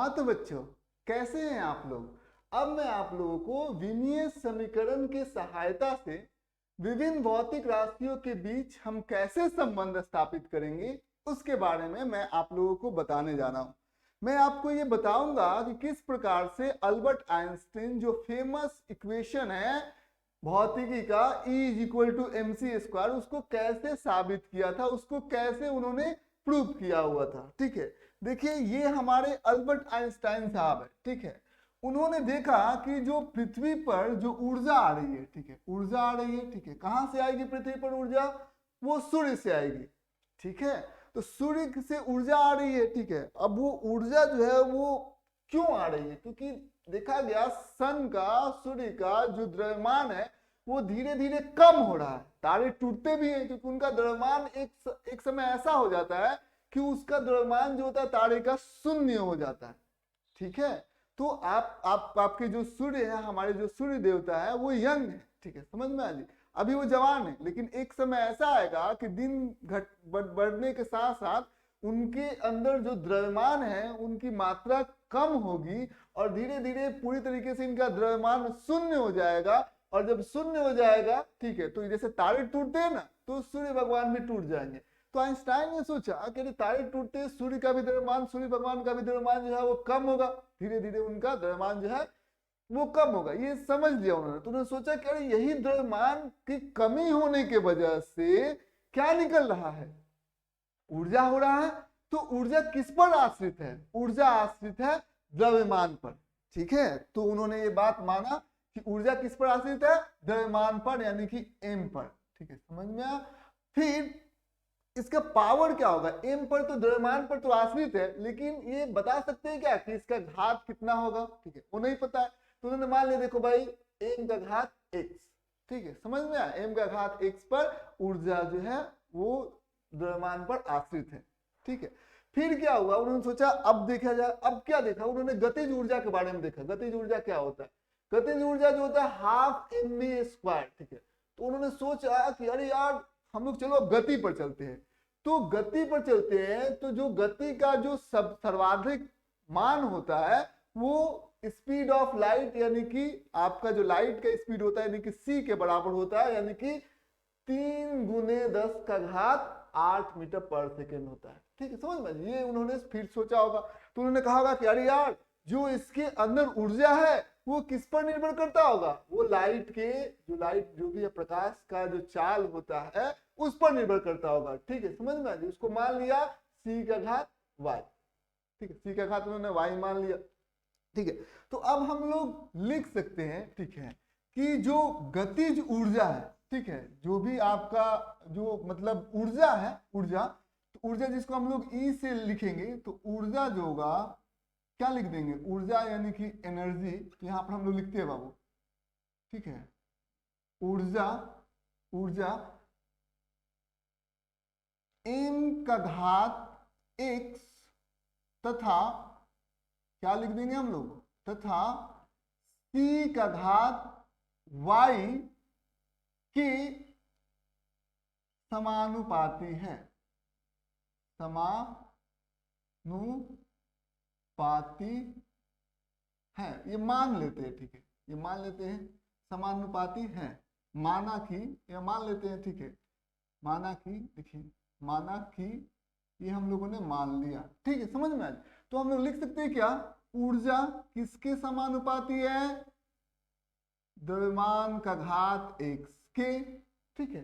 हाँ तो बच्चों, कैसे हैं आप लोग। अब मैं आप लोगों को विमीय समीकरण की सहायता से विभिन्न भौतिक राशियों के बीच हम कैसे संबंध स्थापित करेंगे उसके बारे में मैं आप लोगों को बताने जा रहा हूं। मैं आपको ये बताऊंगा कि किस प्रकार से अल्बर्ट आइंस्टीन जो फेमस इक्वेशन है भौतिकी का E=mc², उसको कैसे साबित किया था, उसको कैसे उन्होंने प्रूव किया हुआ था। ठीक है, देखिए ये हमारे अल्बर्ट आइंस्टाइन साहब है। ठीक है, उन्होंने देखा कि जो पृथ्वी पर जो ऊर्जा आ रही है, ठीक है, ऊर्जा आ रही है, ठीक है, कहां से आएगी पृथ्वी पर ऊर्जा? वो सूर्य से आएगी। ठीक है, तो सूर्य से ऊर्जा आ रही है। ठीक है, अब वो ऊर्जा जो है वो क्यों आ रही है? क्योंकि देखा गया सन का, सूर्य का जो द्रव्यमान है वो धीरे धीरे कम हो रहा है। तारे टूटते भी हैं क्योंकि उनका द्रव्यमान एक समय ऐसा हो जाता है कि उसका द्रव्यमान जो होता है तारे का शून्य हो जाता है। ठीक है, तो आपके जो सूर्य है, हमारे जो सूर्य देवता है वो यंग है। ठीक है, समझ में आ जी, अभी वो जवान है, लेकिन एक समय ऐसा आएगा कि दिन बढ़ने के साथ साथ उनके अंदर जो द्रव्यमान है उनकी मात्रा कम होगी और धीरे धीरे पूरी तरीके से इनका द्रव्यमान शून्य हो जाएगा। और जब शून्य हो जाएगा, ठीक है, तो जैसे तारे टूटते हैं ना, तो सूर्य भगवान भी टूट जाएंगे। तो आइंस्टाइन ने सोचा कि तारे टूटते सूर्य का भी द्रव्यमान, सूर्य भगवान का भी द्रव्यमान जो है वो कम होगा, धीरे धीरे उनका द्रव्यमान जो है वो कम होगा। ये समझ लिया उन्होंने, तो उन्होंने सोचा कि अरे यही द्रव्यमान की कमी होने के वजह से क्या निकल रहा है, ऊर्जा हो रहा है। तो ऊर्जा किस पर आश्रित है? ऊर्जा आश्रित है द्रव्यमान पर। ठीक है, तो उन्होंने ये बात माना कि ऊर्जा किस पर आश्रित है? द्रव्यमान पर, यानी कि m पर। ठीक है, समझ में आया। फिर इसका पावर क्या होगा? m पर तो द्रव्यमान पर तो आश्रित है, लेकिन ये बता सकते हैं क्या कि इसका घात कितना होगा? ठीक है, वो नहीं पता है, तो उन्होंने मान लिया देखो भाई m का घात x। ठीक है, समझ में आया, m का घात x पर ऊर्जा जो है वो द्रव्यमान पर आश्रित है। ठीक है, फिर क्या हुआ? उन्होंने सोचा अब देखा जाए, अब क्या देखा उन्होंने? गतिज ऊर्जा के बारे में देखा। गतिज ऊर्जा क्या होता है? गतिज ऊर्जा जो होता है हाफ mv²। ठीक है, तो उन्होंने सोचा कि अरे यार हम लोग चलो अब गति पर चलते हैं। तो गति पर चलते हैं, तो जो गति का जो सर्वाधिक मान होता है वो स्पीड ऑफ लाइट, यानी कि आपका जो लाइट का स्पीड होता है यानी कि c के बराबर होता है, यानी कि 3×10⁸ मीटर पर सेकेंड होता है। ठीक है, समझ में? ये उन्होंने फिर सोचा होगा, तो उन्होंने कहा होगा कि अरे यार जो इसके अंदर ऊर्जा है वो किस पर निर्भर करता होगा? वो लाइट के जो भी है प्रकाश का जो चाल होता है उस पर निर्भर करता होगा। ठीक है, समझ में? उसको मान लिया c का घात y। ठीक है, c का घात उन्होंने y मान लिया। ठीक है, तो अब हम लोग लिख सकते हैं, ठीक है, कि जो गतिज ऊर्जा है, ठीक है, जो भी आपका जो मतलब ऊर्जा है, ऊर्जा, तो ऊर्जा जिसको हम लोग ई से लिखेंगे, तो ऊर्जा जो होगा क्या लिख देंगे? ऊर्जा यानी कि एनर्जी, यहां पर हम लोग लिखते हैं बाबू। ठीक है, ऊर्जा, ऊर्जा m का घात x तथा क्या लिख देंगे हम लोग? तथा c का घात y के समानुपाती है। समानुपाती है, ये मान लेते हैं। ठीक है, ये मान लेते हैं समानुपाती है, माना कि, या मान लेते हैं। ठीक है, माना कि, देखिए माना कि ये हम लोगों ने मान लिया। ठीक है, समझ में आ जाए, तो हम लोग लिख सकते हैं क्या? ऊर्जा किसके समानुपाती है? द्रव्यमान का घात x के। ठीक है,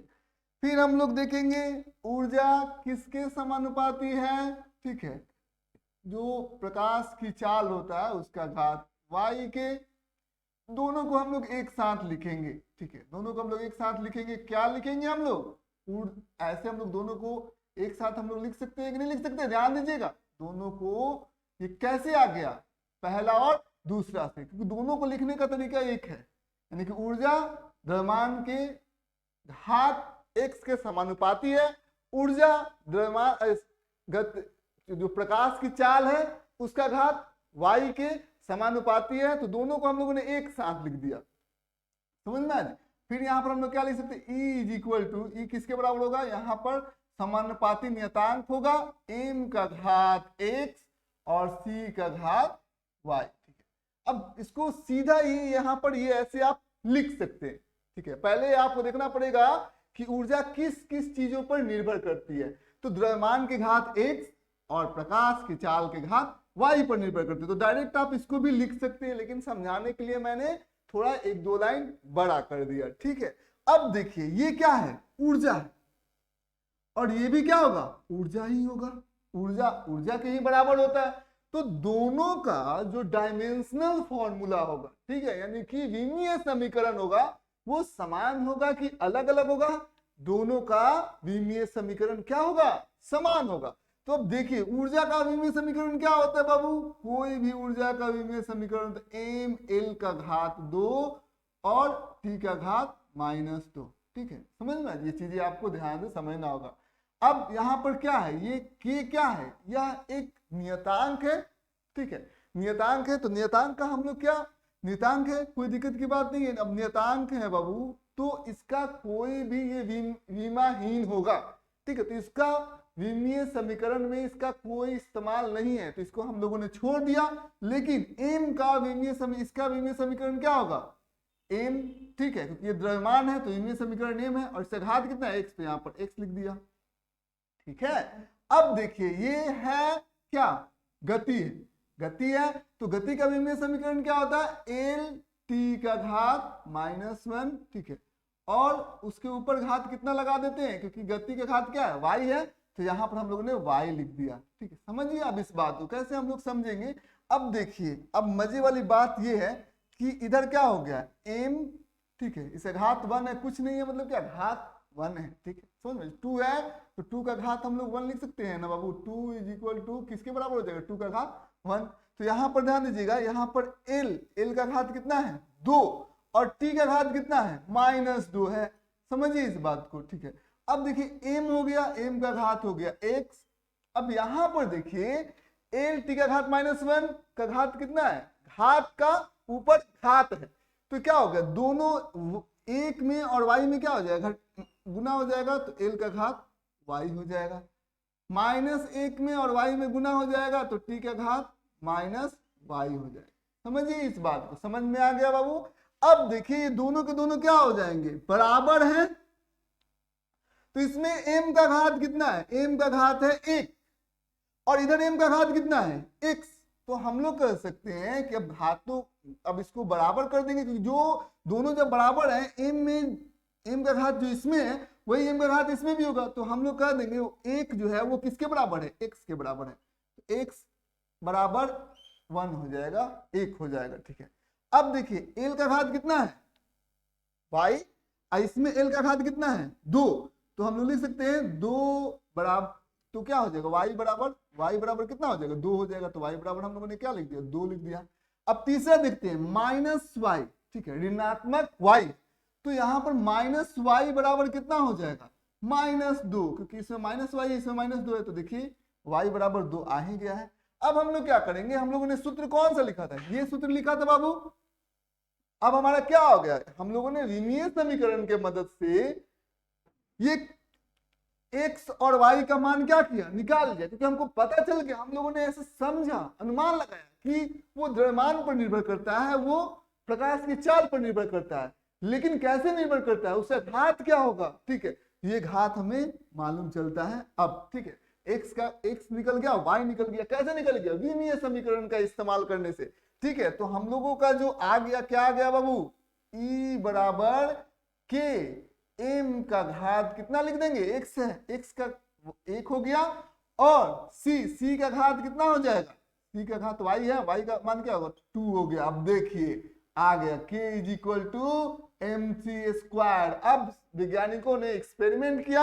फिर हम लोग देखेंगे ऊर्जा किसके समानुपाती है? ठीक है, जो प्रकाश की चाल होता है उसका घात y के। दोनों को हम लोग एक साथ लिखेंगे। ठीक है, दोनों को हम लोग एक साथ लिखेंगे। क्या लिखेंगे हम लोग? ऐसे हम लोग दोनों को एक साथ हम लोग लिख सकते हैं कि नहीं लिख सकते? ध्यान दीजिएगा, दोनों को ये कैसे आ गया? पहला और दूसरा से, क्योंकि दोनों को लिखने का तरीका एक है, यानी कि ऊर्जा द्रव्यमान के घात x के समानुपाती है। ऊर्जा द्रव्यमान जो प्रकाश की चाल है उसका घात y के समानुपाती है। तो दोनों को हम लोगों ने एक साथ लिख दिया, समझ में आ जाए। फिर यहाँ पर हम लोग क्या लिख सकते हैं? E किसके बराबर होगा? यहाँ पर समानुपाती नियतांक होगा m का घात x और c का घात y, ठीक है। अब इसको सीधा ही यहाँ पर ये ऐसे आप लिख सकते हैं, ठीक है। पहले आपको देखना पड़ेगा कि ऊर्जा किस किस चीजों पर निर्भर करती है, तो द्रव्यमान की घात x और प्रकाश की चाल की घात y पर निर्भर करती है। तो डायरेक्ट आप इसको भी लिख सकते हैं, लेकिन समझाने के लिए मैंने थोड़ा एक दो लाइन बड़ा कर दिया, ठीक है। अब देखिए ये क्या है, ऊर्जा है, और ये भी क्या होगा, ऊर्जा ही होगा। ऊर्जा ऊर्जा के ही बराबर होता है, तो दोनों का जो डायमेंशनल फॉर्मूला होगा, ठीक है, यानी कि विमीय समीकरण होगा, वो समान होगा कि अलग अलग होगा। दोनों का विमीय समीकरण क्या होगा, समान होगा। तो अब देखिए ऊर्जा का विमीय समीकरण क्या होता है बाबू, कोई भी ऊर्जा का विमीय समीकरण तो ml का घात 2 और t का घात -2, ठीक है। समझ में, ये चीजें आपको ध्यान से समझना होगा। अब यहाँ पर क्या है, ये k क्या है, यह एक नियतांक है, ठीक है। नियतांक है तो नियतांक का हम लोग क्या, नियतांक है, कोई दिक्कत की बात नहीं है। अब नियतांक है बाबू, तो इसका कोई भी ये विमाहीन होगा, ठीक है। तो इसका विमीय समीकरण में इसका कोई इस्तेमाल नहीं है, तो इसको हम लोगों ने छोड़ दिया। लेकिन m का इसका विमीय समीकरण क्या होगा, m, ठीक है, क्योंकि ये द्रव्यमान है तो विमीय समीकरण m है, और इसका घात कितना है x, तो यहाँ पर x लिख दिया, ठीक है। अब देखिए ये है क्या, गति है, गति है, तो गति का विमीय समीकरण क्या होता है, l t का घात -1, ठीक है, और उसके ऊपर घात कितना लगा देते हैं, क्योंकि गति का घात क्या है, y है, तो यहाँ पर हम लोगों ने y लिख दिया, ठीक है। समझिए अब इस बात को कैसे हम लोग समझेंगे। अब देखिए, अब मजे वाली बात ये है कि इधर क्या हो गया, m, ठीक है, इसे घात 1 है, कुछ नहीं है, मतलब क्या, घात 1 है, ठीक है। समझ में, 2 है तो 2 का घात हम लोग 1 लिख सकते हैं ना बाबू, 2 = किसके बराबर हो जाएगा, 2 का घात 1। तो यहाँ पर ध्यान दीजिएगा, यहाँ पर l का घात कितना है, 2, और t का घात कितना है, -2 है। समझिए इस बात को, ठीक है। अब देखिए m हो गया, m का घात हो गया x। अब यहाँ पर देखिए l t का घात -1 का घात कितना है, घात का ऊपर घात है, तो क्या हो गया, दोनों एक में और y में क्या हो जाएगा, गुना हो जाएगा, तो l का घात y हो जाएगा। -1 में और y में गुना हो जाएगा, तो t का घात -y हो जाएगा। समझिए इस बात को, समझ में आ गया बाबू। अब देखिए ये दोनों के दोनों क्या हो जाएंगे, बराबर हैं, तो इसमें m का घात कितना है, m का घात है 1, और इधर m का घात कितना है, x। तो हम लोग कह सकते हैं कि अब घातों, अब इसको बराबर कर देंगे, क्योंकि जो दोनों जब बराबर हैं, m का घात जो इसमें है वही m का घात इसमें भी होगा, तो हम लोग कह देंगे वो एक जो है वो किसके बराबर है, x के बराबर है, तो x बराबर 1 हो जाएगा, 1 हो जाएगा, ठीक है। अब देखिए l का घात कितना है, y, इसमें l का घात कितना है, 2, तो हम लोग लिख सकते हैं 2 बराबर, तो क्या हो जाएगा, y बराबर कितना हो जाएगा, 2 हो जाएगा, तो y बराबर हम लोगों ने क्या लिख दिया, 2 लिख दिया। अब तीसरा देखते हैं, -y, ठीक है, ऋणात्मक y, तो यहाँ पर -y बराबर कितना हो जाएगा, -2, क्योंकि इसमें -y है, इसमें -2 है, तो देखिए y बराबर 2 आ ही गया है। अब हम लोग क्या करेंगे, हम लोगों ने सूत्र कौन सा लिखा था, ये सूत्र लिखा था बाबू। अब हमारा क्या हो गया, हम लोगों ने विमीय समीकरण के मदद से ये x और y का मान क्या किया, निकाल लिया, क्योंकि हमको पता चल गया, हम लोगों ने ऐसे समझा, अनुमान लगाया कि वो द्रव्यमान पर निर्भर करता है, वो प्रकाश की चाल पर निर्भर करता है, लेकिन कैसे निर्भर करता है, उसका घात क्या होगा, ठीक है, ये घात हमें मालूम चलता है अब, ठीक है। x निकल गया, y निकल गया, कैसे निकल गया, विमीय समीकरण का इस्तेमाल करने से, ठीक है। तो हम लोगों का जो आ गया, क्या आ गया बाबू, E बराबर k, m का घात कितना लिख देंगे, x है, x का 1 हो गया, और c का घात कितना हो जाएगा, c का घात y है, y का मान क्या होगा, 2 हो गया। अब देखिए आ गया k = mc²। अब वैज्ञानिकों ने एक्सपेरिमेंट किया,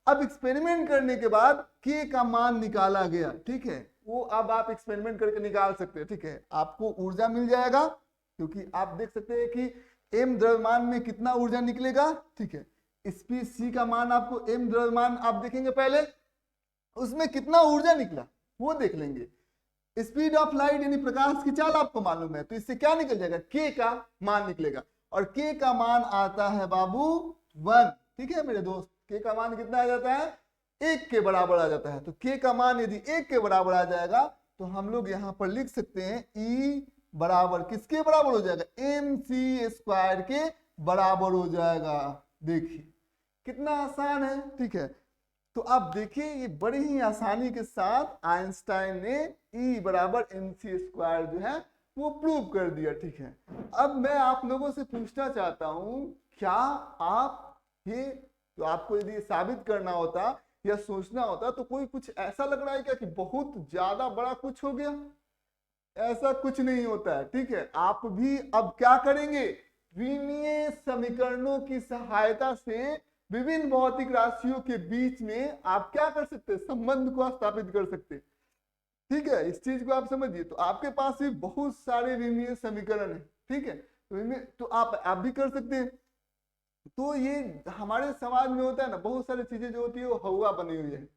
अब एक्सपेरिमेंट करने के बाद k का मान निकाला गया, ठीक है, वो अब आप एक्सपेरिमेंट करके निकाल सकते हैं, ठीक है। आपको ऊर्जा मिल जाएगा, क्योंकि आप देख सकते हैं कि m द्रव्यमान में कितना ऊर्जा निकलेगा, ठीक है। स्पीड c का मान आपको, m द्रव्यमान आप देखेंगे पहले, उसमें कितना ऊर्जा निकला वो देख लेंगे। स्पीड ऑफ लाइट यानी प्रकाश की चाल आपको मालूम है, तो इससे क्या निकल जाएगा, k का मान निकलेगा, और k का मान आता है बाबू 1, ठीक है मेरे दोस्त। k का मान कितना आ जाता है, 1 के बराबर आ जाता है। तो k का मान यदि 1 के बराबर आ जाएगा तो हम लोग यहाँ पर लिख सकते हैं E बराबर किसके बराबर हो जाएगा, MC स्क्वायर के बराबर हो जाएगा। देखिए कितना आसान है, ठीक है। तो आप देखिए ये बड़ी ही आसानी के साथ आइंस्टाइन ने E बराबर MC स्क्वायर जो है वो प्रूव कर दिया, ठीक है। अब मैं आप लोगों से पूछना चाहता हूं, क्या आप ये तो आपको यदि साबित करना होता या सोचना होता तो कोई कुछ ऐसा लग रहा है क्या कि बहुत ज्यादा बड़ा कुछ हो गया? ऐसा कुछ नहीं होता है, ठीक है। आप भी अब क्या करेंगे, विमीय समीकरणों की सहायता से विभिन्न भौतिक राशियों के बीच में आप क्या कर सकते हैं, संबंध को स्थापित कर सकते हैं, ठीक है। इस चीज को आप समझिए। तो आपके पास भी बहुत सारे विमीय समीकरण है, ठीक है। तो आप भी कर सकते हैं। तो ये हमारे समाज में होता है ना, बहुत सारी चीजें जो होती है वो हवा बनी हुई है,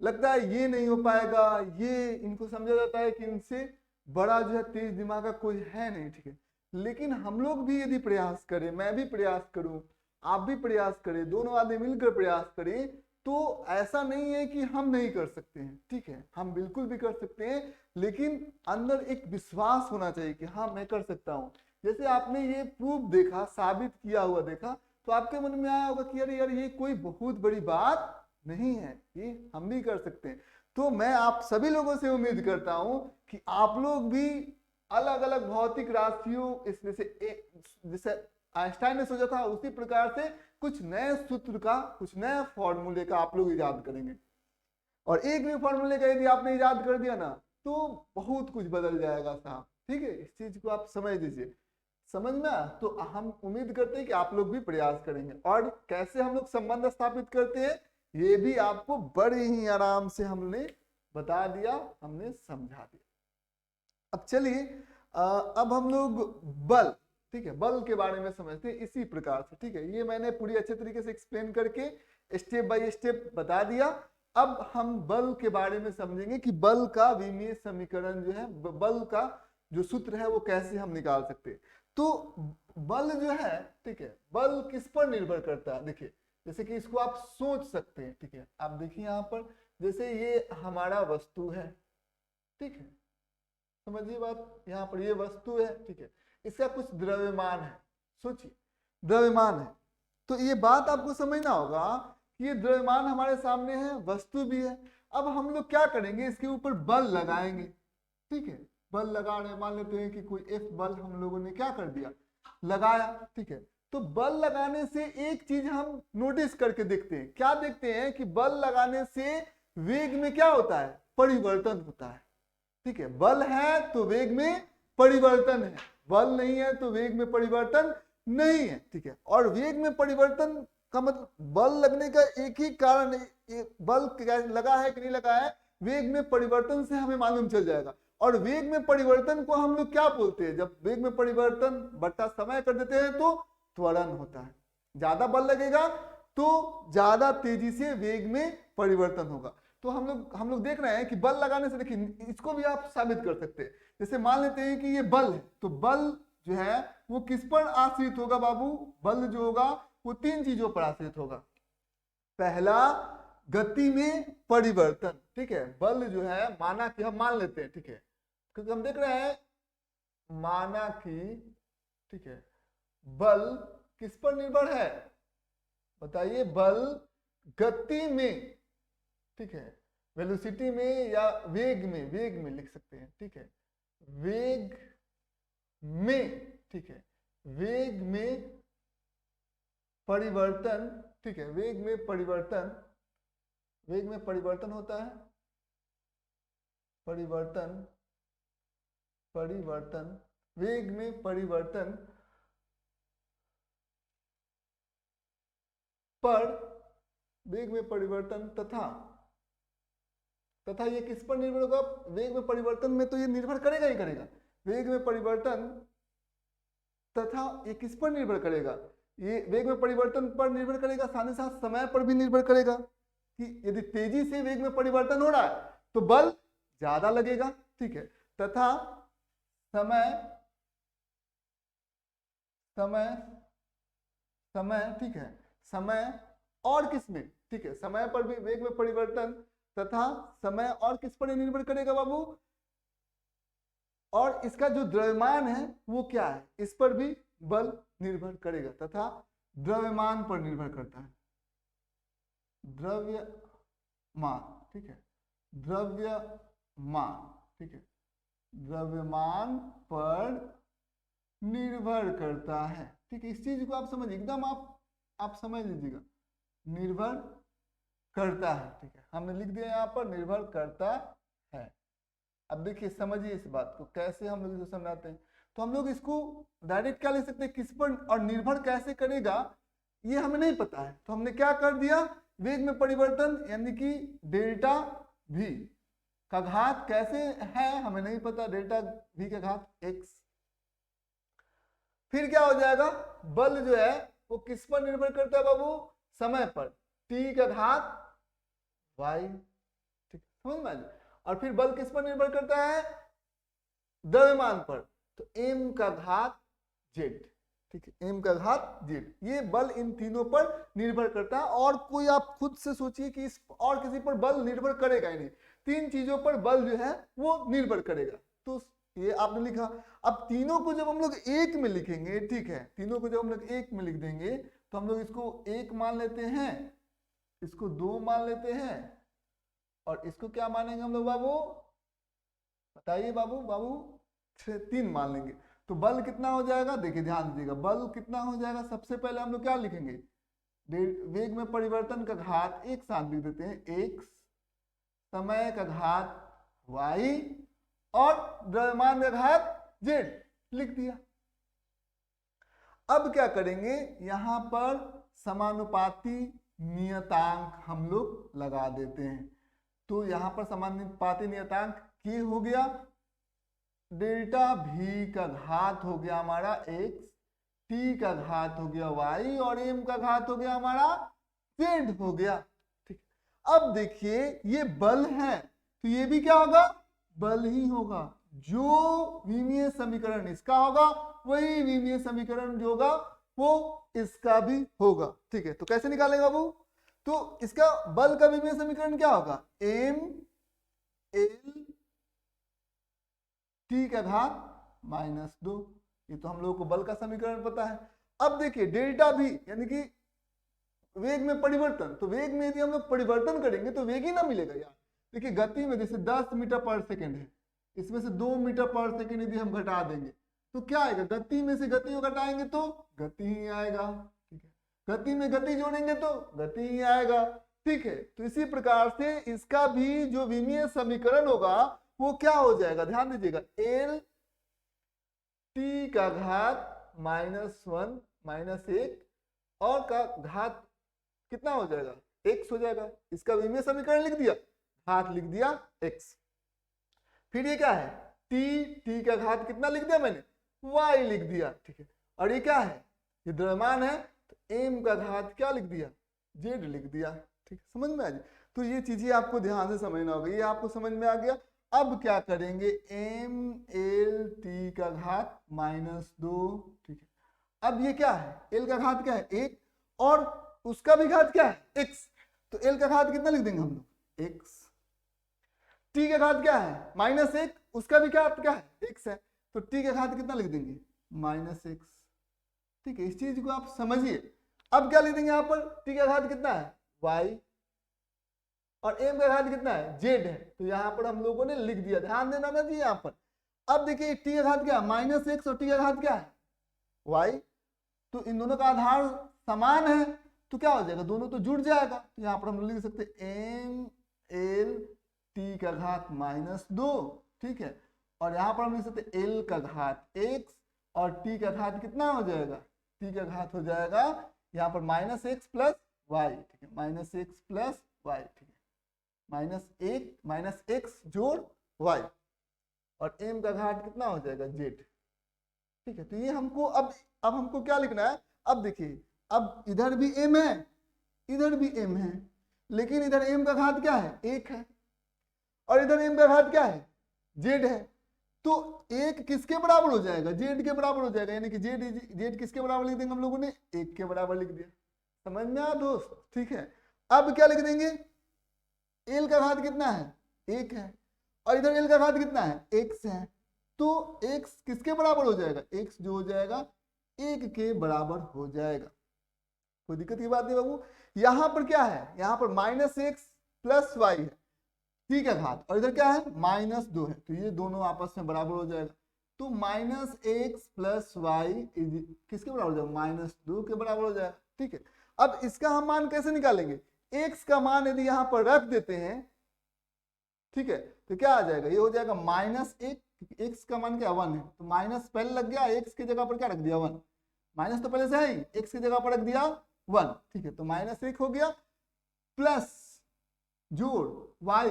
लगता है ये नहीं हो पाएगा, ये इनको समझा जाता है कि इनसे बड़ा जो है तेज दिमाग का कोई है नहीं, ठीक है। लेकिन हम लोग भी यदि प्रयास करें, मैं भी प्रयास करूं, आप भी प्रयास करें, दोनों आदमी मिलकर प्रयास करें, तो ऐसा नहीं है कि हम नहीं कर सकते हैं, ठीक है। हम बिल्कुल भी कर सकते हैं, लेकिन अंदर एक विश्वास होना चाहिए कि हाँ मैं कर सकता हूं। जैसे आपने ये प्रूफ देखा, साबित किया हुआ देखा, तो आपके मन में आया होगा कि अरे यार ये कोई बहुत बड़ी बात नहीं है, ये हम भी कर सकते हैं। तो मैं आप सभी लोगों से उम्मीद करता हूं कि आप लोग भी अलग अलग भौतिक राशियों, इसमें से जैसे आइंस्टाइन ने सोचा था उसी प्रकार से कुछ नए सूत्र का, कुछ नए फॉर्मूले का आप लोग इजाद करेंगे। और एक भी फॉर्मूले का यदि आपने इजाद कर दिया ना तो बहुत कुछ बदल जाएगा साहब, ठीक है। इस चीज को आप समझ लीजिए, समझना। तो हम उम्मीद करते हैं कि आप लोग भी प्रयास करेंगे। और कैसे हम लोग संबंध स्थापित करते हैं ये भी आपको बड़े ही आराम से हमने बता दिया, हमने समझा दिया। अब चलिए अब हम लोग बल, ठीक है, बल के बारे में समझते हैं इसी प्रकार से, ठीक है। ये मैंने पूरी अच्छे तरीके से एक्सप्लेन करके स्टेप बाय स्टेप बता दिया। अब हम बल के बारे में समझेंगे कि बल का विमीय समीकरण जो है, बल का जो सूत्र है वो कैसे हम निकाल सकते हैं। तो बल जो है, ठीक है, बल किस पर निर्भर करता है, देखिए जैसे कि इसको आप सोच सकते हैं, ठीक है। आप देखिए यहाँ पर जैसे ये हमारा वस्तु है, ठीक है, समझिए बात, यहाँ पर ये वस्तु है, ठीक है, इसका कुछ द्रव्यमान है, सोचिए द्रव्यमान है। तो ये बात आपको समझना होगा कि ये द्रव्यमान हमारे सामने है, वस्तु भी है। अब हम लोग क्या करेंगे, इसके ऊपर बल लगाएंगे, ठीक है। बल लगा रहे, मान लेते हैं कि कोई F बल हम लोगों ने क्या कर दिया, लगाया, ठीक है। तो बल लगाने से एक चीज हम नोटिस करके देखते हैं, क्या देखते हैं कि बल लगाने से वेग में क्या होता है, परिवर्तन होता है, ठीक है। बल है तो वेग में परिवर्तन है, बल नहीं है तो वेग में परिवर्तन नहीं है, ठीक है। और वेग में परिवर्तन का मतलब बल लगने का एक ही कारण है, बल लगा है कि नहीं लगा है, वेग में परिवर्तन से हमें मालूम चल जाएगा। और वेग में परिवर्तन को हम लोग क्या बोलते हैं, जब वेग में परिवर्तन बटा समय कर देते हैं तो त्वरण होता है। ज्यादा बल लगेगा तो ज्यादा तेजी से वेग में परिवर्तन होगा। तो हम लोग देख रहे हैं कि बल लगाने से, देखिए इसको भी आप साबित कर सकते हैं। जैसे मान लेते हैं कि ये बल है, तो बल जो है वो किस पर आश्रित होगा बाबू, बल जो होगा वो तीन चीजों पर आश्रित होगा। पहला, गति में परिवर्तन, ठीक है। बल जो है, माना कि हम मान लेते हैं, ठीक है, क्योंकि हम देख रहे हैं, माना कि, ठीक है, बल किस पर निर्भर है, बताइए, बल गति में, ठीक है, वेलोसिटी में या वेग में लिख सकते हैं, ठीक है, वेग में, ठीक है, वेग में परिवर्तन, ठीक है, वेग में परिवर्तन होता है, परिवर्तन वेग में परिवर्तन पर, वेग में परिवर्तन तथा ये किस पर निर्भर होगा, वेग में परिवर्तन में तो ये निर्भर करेगा ही करेगा, वेग में परिवर्तन तथा ये किस पर निर्भर करेगा, ये वेग में परिवर्तन पर निर्भर करेगा, साथ ही साथ समय पर भी निर्भर करेगा कि यदि तेजी से वेग में परिवर्तन हो रहा है तो बल ज्यादा लगेगा, ठीक है, तथा समय, ठीक है, समय और किस में, ठीक है, समय पर भी वेग में परिवर्तन तथा समय और किस पर निर्भर करेगा बाबू, और इसका जो द्रव्यमान है वो क्या है, इस पर भी बल निर्भर करेगा तथा द्रव्यमान पर निर्भर करता है। द्रव्यमान, ठीक है, द्रव्यमान, ठीक है, द्रव्यमान पर निर्भर करता है। ठीक है, इस चीज को आप समझिए, एकदम आप समझ लीजिएगा, निर्भर करता है। ठीक है, हमने लिख दिया यहाँ पर निर्भर करता है। अब देखिए समझिए इस बात को, कैसे हम लोग इसको समझाते हैं। तो हम लोग इसको डायरेक्ट क्या लिख सकते हैं, किस पर और निर्भर कैसे करेगा ये हमें नहीं पता है। तो हमने क्या कर दिया, वेग में परिवर्तन यानी कि डेल्टा v का घात कैसे है हमें नहीं पता, डेल्टा v का घात x। फिर क्या हो जाएगा, बल जो है वो किस पर निर्भर करता है बाबू, समय पर, t का घात y। ठीक, समझ में। और फिर बल किस पर निर्भर करता है, द्रव्यमान पर, तो m का घात z। ठीक है, m का घात z, ये बल इन तीनों पर निर्भर करता है। और कोई आप खुद से सोचिए कि इस और किसी पर बल निर्भर करेगा ही नहीं, तीन चीजों पर बल जो है वो निर्भर करेगा। तो ये आपने लिखा। अब तीनों को जब हम लोग एक में लिखेंगे, ठीक है, तीनों को जब हम लोग एक में लिख देंगे तो हम लोग इसको एक मान लेते हैं, इसको दो मान लेते हैं, और इसको क्या मानेंगे हम लोग बाबू, बताइए बाबू, तीन मान लेंगे। तो बल कितना हो जाएगा, देखिए ध्यान दीजिएगा, बल कितना हो जाएगा, सबसे पहले हम लोग क्या लिखेंगे, वेग में परिवर्तन का घात एक साथ लिख देते हैं x, समय का घात y और द्रव्यमान का घात z, लिख दिया। अब क्या करेंगे, यहां पर समानुपाती नियतांक हम लोग लगा देते हैं। तो यहां पर समानुपाती नियतांक k हो गया, डेल्टा v का घात हो गया हमारा x, t का घात हो गया y और m का घात हो गया हमारा z हो गया। ठीक, अब देखिए ये बल है तो ये भी क्या होगा, बल ही होगा। जो विमीय समीकरण इसका होगा वही विमीय समीकरण जो होगा वो इसका भी होगा। ठीक है, तो कैसे निकालेंगे बाबू, तो इसका बल का विमीय समीकरण क्या होगा, m l t का घात -2। ये तो हम लोगों को बल का समीकरण पता है। अब देखिए डेल्टा भी यानी कि वेग में परिवर्तन, तो वेग में यदि हम लोग परिवर्तन करेंगे तो वेग ही ना मिलेगा यार। देखिए गति में जैसे 10 मीटर पर सेकंड है, इसमें से 2 मीटर पर सेकंड यदि हम घटा देंगे तो क्या आएगा, गति में से गति को घटाएंगे तो गति ही आएगा। ठीक है, गति में गति जोड़ेंगे तो गति ही आएगा। ठीक है, तो इसी प्रकार से इसका भी जो विमीय समीकरण होगा वो क्या हो जाएगा, ध्यान दीजिएगा, l t का घात -1 और का घात कितना हो जाएगा, x हो जाएगा। इसका विमीय समीकरण लिख दिया, घात लिख दिया x। फिर ये क्या है, t का घात कितना लिख दिया मैंने, y लिख दिया। ठीक है, और ये क्या है, ये द्रव्यमान है तो m का घात क्या लिख दिया, z लिख दिया। ठीक, समझ में आ गया। तो ये चीजें आपको ध्यान से समझना होगा, ये आपको समझ में आ गया। अब क्या करेंगे, m l t का घात -2। ठीक है, अब ये क्या है, l का घात क्या है 1 और उसका भी घात क्या है x, तो l का घात कितना लिख देंगे हम लोग x, t का घात क्या है -1, उसका भी घात क्या है x है, तो t का घात कितना लिख देंगे -x। ठीक है, इस चीज को आप समझिए। अब क्या लिख देंगे यहाँ पर, t का घात कितना है y और m का घात कितना है z है, तो यहाँ पर हम लोगों ने लिख दिया, ध्यान देना ना जी यहाँ पर। अब देखिए t का घात क्या है -x और t का घात क्या है y, तो इन दोनों का आधार समान है तो क्या हो जाएगा, दोनों तो जुड़ जाएगा। तो यहाँ पर हम लिख सकते m l t का घात -2। ठीक है, और यहाँ पर हम लिख सकते l का घात x और t का घात कितना हो जाएगा, t का घात हो जाएगा यहाँ पर -x प्लस y। ठीक है, -x प्लस y। ठीक है, -x जोड़ y और m का घात कितना हो जाएगा z। ठीक है, तो ये हमको अब हमको क्या लिखना है, अब देखिए अब इधर भी m है इधर भी m है, लेकिन इधर m का घात क्या है 1 है और इधर m का घात क्या है z है, तो 1 किसके बराबर हो जाएगा, z के बराबर हो जाएगा, यानी कि z किसके बराबर लिख देंगे हम लोगों ने 1 के बराबर लिख दिया। समझ में आया दोस्त। ठीक है, अब क्या लिख देंगे, l का घात कितना है 1 है और इधर l का घात कितना है x है, तो x किसके बराबर हो जाएगा, x जो हो जाएगा 1 के बराबर हो जाएगा। कोई दिक्कत की बात नहीं बाबू। यहां पर क्या है, यहां पर -x + y है, t का घात, और इधर क्या है -2 है, तो ये दोनों आपस में बराबर हो जाएगा। तो -x + y किसके बराबर हो जाएगा, -2 के बराबर हो जाएगा। ठीक है, अब इसका हम मान कैसे निकालेंगे, x का मान यदि यहां पर रख देते हैं, ठीक है, तो क्या आ जाएगा, ये हो जाएगा -1, x का मान क्या 1 है, तो माइनस पहले लग गया, x की जगह पर क्या रख दिया 1, माइनस तो पहले से है ही, x की जगह पर रख दिया 1, ठीक है, तो -1 हो गया, प्लस जोड़ y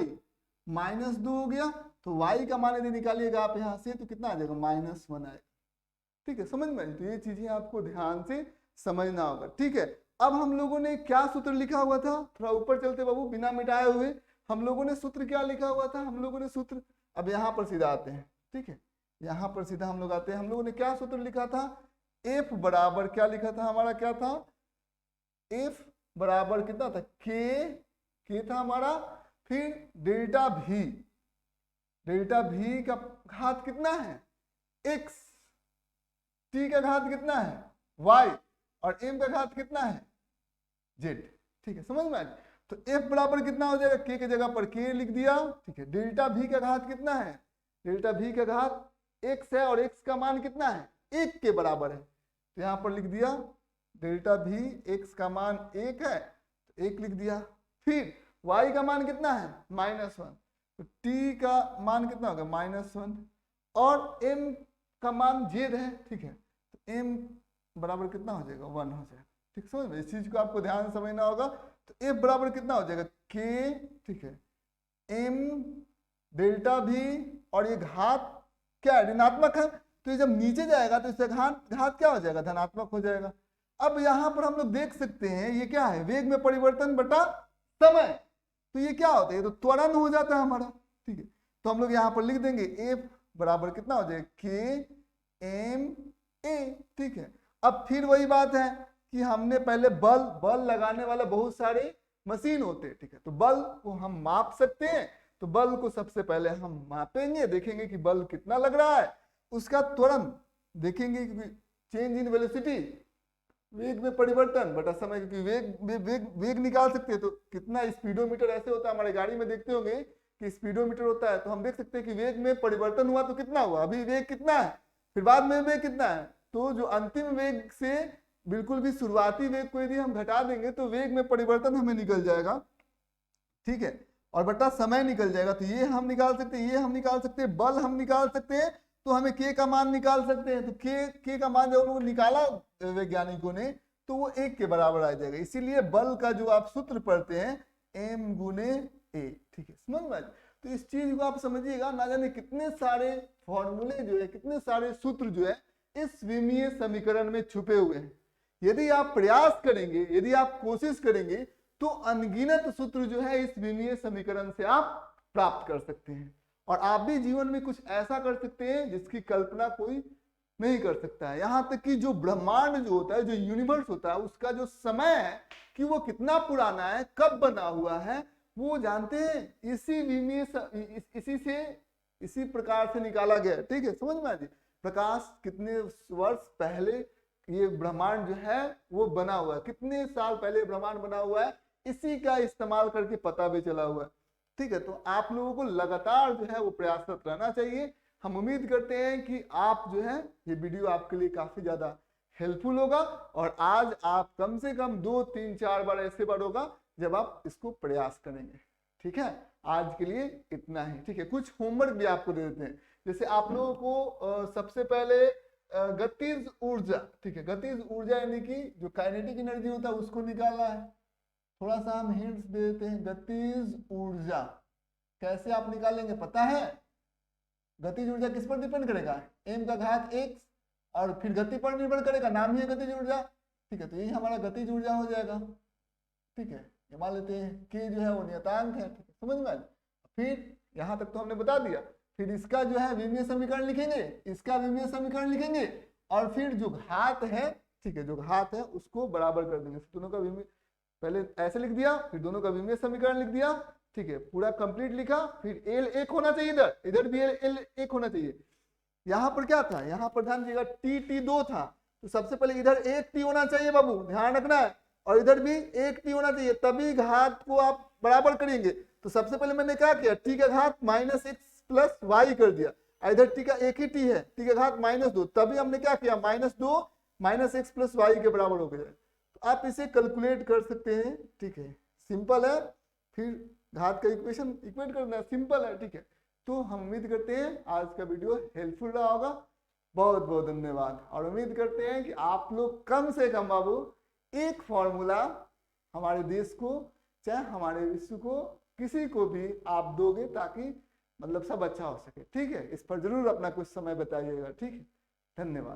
-2 हो गया, तो y का मान यदि निकालिएगा आप यहां से तो कितना आ जाएगा, -1 आएगा। ठीक है, समझ में, तो ये चीजें आपको ध्यान से समझना होगा। ठीक है, अब हम लोगों ने क्या सूत्र लिखा हुआ था, थोड़ा ऊपर चलते बाबू बिना मिटाए हुए, हम लोगों ने सूत्र क्या लिखा हुआ था, हम लोगों ने सूत्र, अब यहाँ पर सीधा आते हैं। ठीक है, यहाँ पर सीधा हम लोग आते हैं, हम लोगों ने क्या सूत्र लिखा था, f बराबर क्या लिखा था हमारा, क्या था, f बराबर कितना था, k था हमारा, फिर डेल्टा v का घात कितना है x, t का घात कितना है y, और m का घात कितना है z। ठीक है, समझ में आया। तो f बराबर कितना हो जाएगा, k की जगह पर k लिख दिया। ठीक है, डेल्टा v का घात कितना है, डेल्टा v का घात x है, और x का मान कितना है 1 के बराबर है, तो यहाँ पर लिख दिया डेल्टा v, x का मान 1 है तो 1 लिख दिया, फिर y का मान कितना है -1, तो t का मान कितना होगा -1, और m का मान z है। ठीक है, तो m बराबर कितना हो जाएगा 1 हो जाएगा। ठीक, समझ में, इस चीज को आपको ध्यान से समझना होगा। तो f बराबर कितना हो जाएगा k, ठीक है, m डेल्टा v, और ये घात क्या है ऋणात्मक है, तो ये जब नीचे जाएगा तो इसका घात क्या हो जाएगा, धनात्मक हो जाएगा। अब यहाँ पर हम लोग देख सकते हैं ये क्या है, वेग में परिवर्तन बटा समय, तो ये क्या होता है, ये तो त्वरण हो जाता है हमारा। ठीक है, तो हम लोग यहाँ पर लिख देंगे f बराबर कितना हो जाएगा k m a। ठीक है, अब फिर वही बात है कि हमने पहले बल लगाने वाला बहुत सारे मशीन होते हैं। ठीक है, तो बल को हम माप सकते हैं, तो बल को सबसे पहले हम मापेंगे, देखेंगे कि बल कितना लग रहा है, उसका त्वरण देखेंगे कि चेंज इन वेलोसिटी, वेग में परिवर्तन बटा समय, क्योंकि वेग निकाल सकते हैं, तो कितना स्पीडोमीटर ऐसे होता है हमारे गाड़ी में, देखते होंगे कि स्पीडोमीटर होता है, तो हम देख सकते हैं कि वेग में परिवर्तन हुआ तो कितना हुआ, अभी वेग कितना है, फिर बाद में वेग कितना है, तो जो अंतिम वेग से बिल्कुल भी शुरुआती वेग को यदि हम घटा देंगे तो वेग में परिवर्तन हमें निकल जाएगा। ठीक है, और बटा समय निकल जाएगा, तो ये हम निकाल सकते हैं, ये हम निकाल सकते हैं, बल हम निकाल सकते हैं, तो हमें k का मान निकाल सकते हैं, तो k का मान जब लोग निकाला वैज्ञानिकों ने तो वो 1 के बराबर आ जाएगा, इसीलिए बल का जो आप सूत्र पढ़ते हैं m गुने a। ठीक है, समझ में, तो इस चीज को आप समझिएगा, ना जाने कितने सारे फॉर्मूले जो है, कितने सारे सूत्र जो है इस विमीय समीकरण में छुपे हुए हैं। यदि आप प्रयास करेंगे, यदि आप कोशिश करेंगे, तो अनगिनत सूत्र जो है इस विमीय समीकरण से आप प्राप्त कर सकते हैं, और आप भी जीवन में कुछ ऐसा कर सकते हैं जिसकी कल्पना कोई नहीं कर सकता है। यहां तक कि जो ब्रह्मांड जो होता है, जो यूनिवर्स होता है, उसका जो समय है कि वो कितना पुराना है, कब बना हुआ है, वो जानते हैं इसी विमीय इसी प्रकार से निकाला गया। ठीक है, समझ में आ जी, प्रकाश कितने वर्ष पहले ये ब्रह्मांड जो है वो बना हुआ है, कितने साल पहले ब्रह्मांड बना हुआ है, इसी का इस्तेमाल करके पता भी चला हुआ है। ठीक है, तो आप लोगों को लगातार जो है वो प्रयासरत रहना चाहिए। हम उम्मीद करते हैं कि आप जो है ये वीडियो आपके लिए काफी ज्यादा हेल्पफुल होगा, और आज आप कम से कम 2 3 4 बार ऐसे बार होगा जब आप इसको प्रयास करेंगे। ठीक है, आज के लिए इतना ही। ठीक है, कुछ होमवर्क भी आपको दे देते हैं, जैसे आप लोगों को सबसे पहले गतिज ऊर्जा, ठीक है, गतिज ऊर्जा यानी कि जो काइनेटिक एनर्जी होता है उसको निकालना है। थोड़ा सा हम हिंट्स दे देते हैं, गतिज ऊर्जा कैसे आप निकालेंगे पता है, गतिज ऊर्जा किस पर डिपेंड करेगा, m का घात x, और फिर गति पर निर्भर करेगा, नाम ही है गतिज ऊर्जा। ठीक है, तो यही हमारा गतिज ऊर्जा हो जाएगा। ठीक है, ये मान लेते हैं k जो है वो नियतांक है। ठीक है, समझ में, फिर यहाँ तक तो हमने बता दिया, फिर इसका जो है विमीय समीकरण लिखेंगे, इसका विमीय समीकरण लिखेंगे, और फिर जो घात है, ठीक है, जो घात है उसको बराबर कर देंगे, दोनों का विमीय, पहले ऐसे लिख दिया, फिर दोनों का विमीय समीकरण लिख दिया। ठीक है, पूरा कंप्लीट लिखा, फिर l 1 होना चाहिए, इधर भी l 1 होना चाहिए, यहाँ पर क्या था, यहाँ पर ध्यान दीजिएगा टी 2 था, तो सबसे पहले इधर एक टी होना चाहिए बाबू, ध्यान रखना है, और इधर भी एक टी होना चाहिए, तभी घात को आप बराबर करेंगे। तो सबसे पहले मैंने क्या किया, टी का घात -x+y कर दिया, इधर टी का एक ही टी है, टी का घात -2, तभी हमने क्या किया -2 -x+y के बराबर हो गया। तो आप इसे कैलकुलेट कर सकते हैं, ठीक है, सिंपल है, फिर घात का इक्वेशन इक्वेट करना है, सिंपल है, ठीक है। तो हम उम्मीद करते हैं आज का वीडियो हेल्पफुल रहा होगा। बहुत बहुत धन्यवाद, और उम्मीद करते हैं कि आप लोग कम से कम बाबू एक फॉर्मूला हमारे देश को, चाहे हमारे विश्व को, किसी को भी आप दोगे, ताकि मतलब सब अच्छा हो सके, ठीक है। इस पर जरूर अपना कुछ समय बताइएगा, ठीक है। धन्यवाद।